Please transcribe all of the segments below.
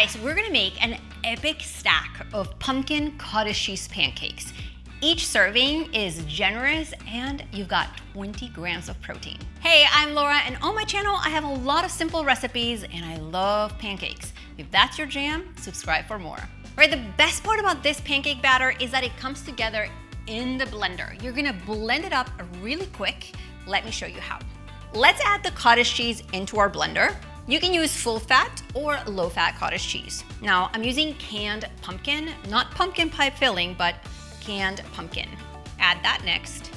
Guys, we're gonna make an epic stack of pumpkin cottage cheese pancakes. Each serving is generous and you've got 20 grams of protein. Hey, I'm Laura, and on my channel, I have a lot of simple recipes and I love pancakes. If that's your jam, subscribe for more. Right, the best part about this pancake batter is that it comes together in the blender. You're gonna blend it up really quick. Let me show you how. Let's add the cottage cheese into our blender. You can use full fat or low fat cottage cheese. Now, I'm using canned pumpkin, not pumpkin pie filling, but canned pumpkin. Add that next.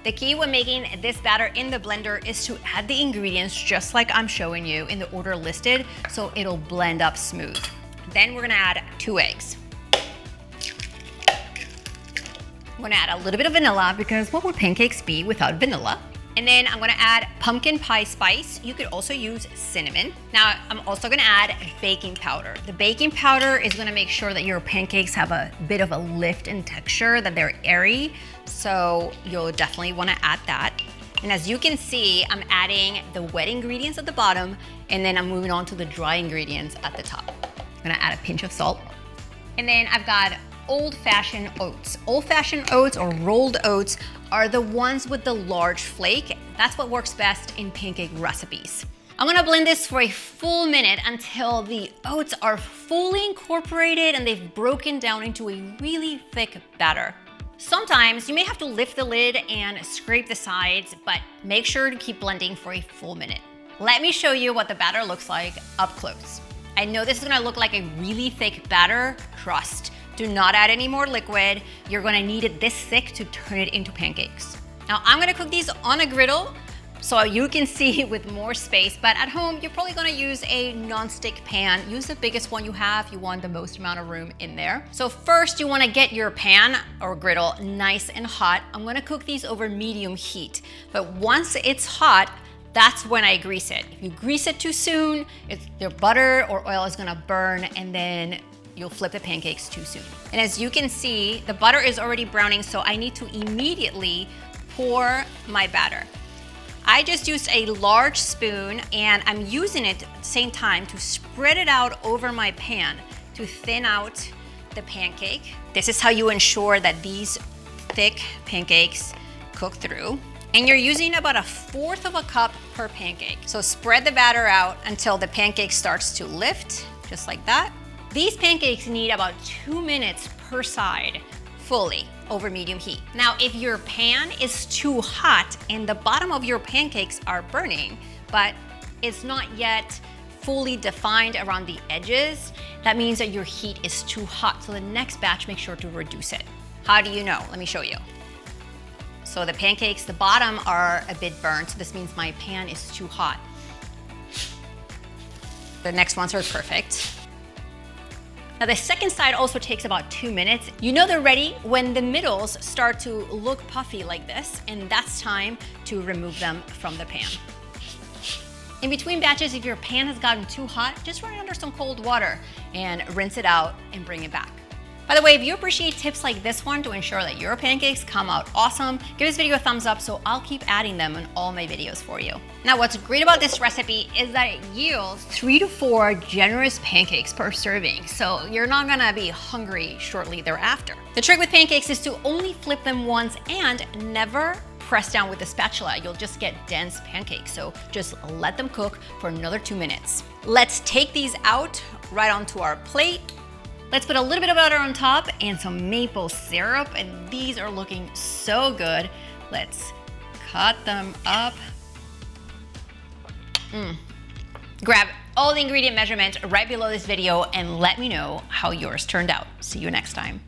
The key when making this batter in the blender is to add the ingredients just like I'm showing you in the order listed, so it'll blend up smooth. Then we're gonna add 2 eggs. I'm gonna add a little bit of vanilla because what would pancakes be without vanilla? And then I'm gonna add pumpkin pie spice. You could also use cinnamon. Now, I'm also gonna add baking powder. The baking powder is gonna make sure that your pancakes have a bit of a lift in texture, that they're airy. So you'll definitely wanna add that. And as you can see, I'm adding the wet ingredients at the bottom, and then I'm moving on to the dry ingredients at the top. I'm gonna add a pinch of salt. And then I've got old-fashioned oats. Old-fashioned oats or rolled oats are the ones with the large flake. That's what works best in pancake recipes. I'm gonna blend this for a full minute until the oats are fully incorporated and they've broken down into a really thick batter. Sometimes you may have to lift the lid and scrape the sides, but make sure to keep blending for a full minute. Let me show you what the batter looks like up close. I know this is gonna look like a really thick batter. Trust. Do not add any more liquid. You're gonna need it this thick to turn it into pancakes. Now I'm gonna cook these on a griddle so you can see with more space, but at home, you're probably gonna use a non-stick pan. Use the biggest one you have. You want the most amount of room in there. So first you wanna get your pan or griddle nice and hot. I'm gonna cook these over medium heat, but once it's hot, that's when I grease it. If you grease it too soon, your butter or oil is gonna burn, and then you'll flip the pancakes too soon. And as you can see, the butter is already browning, so I need to immediately pour my batter. I just used a large spoon, and I'm using it at the same time to spread it out over my pan to thin out the pancake. This is how you ensure that these thick pancakes cook through. And you're using about 1/4 of a cup per pancake. So spread the batter out until the pancake starts to lift, just like that. These pancakes need about 2 minutes per side, fully over medium heat. Now, if your pan is too hot and the bottom of your pancakes are burning, but it's not yet fully defined around the edges, that means that your heat is too hot. So the next batch, make sure to reduce it. How do you know? Let me show you. So the pancakes, the bottom are a bit burnt, so this means my pan is too hot. The next ones are perfect. Now the second side also takes about 2 minutes. You know they're ready when the middles start to look puffy like this, and that's time to remove them from the pan. In between batches, if your pan has gotten too hot, just run it under some cold water and rinse it out and bring it back. By the way, if you appreciate tips like this one to ensure that your pancakes come out awesome, give this video a thumbs up so I'll keep adding them in all my videos for you. Now, what's great about this recipe is that it yields 3 to 4 generous pancakes per serving, so you're not gonna be hungry shortly thereafter. The trick with pancakes is to only flip them once and never press down with a spatula. You'll just get dense pancakes, so just let them cook for another 2 minutes. Let's take these out right onto our plate. Let's put a little bit of butter on top and some maple syrup, and these are looking so good. Let's cut them up. Grab all the ingredient measurements right below this video and let me know how yours turned out. See you next time.